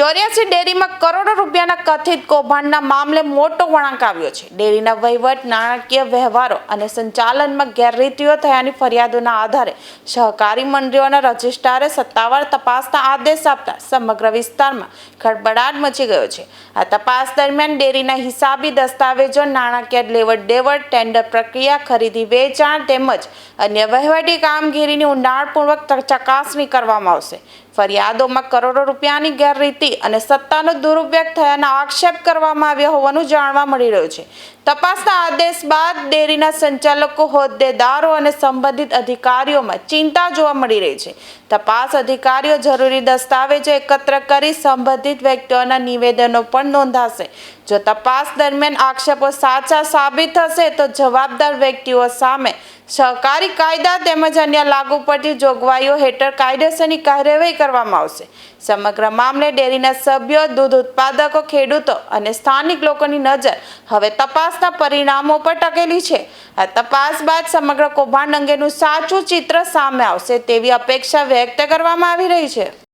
84 ડેરીમાં કરોડો રૂપિયાના કથિત કૌભાંડના મામલે મોટો વળાંક આવ્યો છે. ડેરીના વહીવટ, નાણાકીય વ્યવહારો અને સંચાલનમાં ગેરરીતિઓ થયાની ફરિયાદોના આધારે સહકારી મંડળીઓના રજિસ્ટ્રારે સત્તાવાર તપાસના આદેશ આપતા સમગ્ર વિસ્તારમાં ખળબળાટ મચી ગયો છે. આ તપાસ દરમિયાન ડેરીના હિસાબી દસ્તાવેજો, નાણાકીય લેવડ-દેવડ, ટેન્ડર પ્રક્રિયા, ખરીદી વેચાણ તેમજ અન્ય વહીવટી કામગીરીની ઊંડાણપૂર્વક ચકાસણી કરવામાં આવશે. ફરિયાદોમાં કરોડો રૂપિયાની ગેરરીતિ અને સત્તાનો દુરુપયોગ થયાના આક્ષેપ કરવામાં આવ્યા હોવાનું જાણવા મળી રહ્યું છે. તપાસના આદેશ બાદ ડેરીના સંચાલકો, હોદ્દેદારો અને સંબંધિત અધિકારીઓમાં ચિંતા જોવા મળી રહી છે. તપાસ અધિકારીઓ જરૂરી દસ્તાવેજો એકત્ર કરી સંબંધિત વ્યક્તિઓના નિવેદનો પણ નોંધાશે. જો તપાસ દરમિયાન આક્ષેપો સાચા સાબિત થશે તો જવાબદાર વ્યક્તિઓ સામે સહકારી કાયદા તેમજ અન્ય લાગુ પડતી જોગવાઈઓ હેઠળ કાયદેસરની કાર્યવાહી કરવામાં આવશે. સમગ્ર મામલે ડેરીના સભ્યો, દૂધ ઉત્પાદકો, ખેડૂતો અને સ્થાનિક લોકોની નજર હવે તપાસના પરિણામો પર ટકેલી છે. આ તપાસ બાદ સમગ્ર કૌભાંડ અંગેનું સાચું ચિત્ર સામે આવશે તેવી અપેક્ષા વ્યક્ત કરવામાં આવી રહી છે.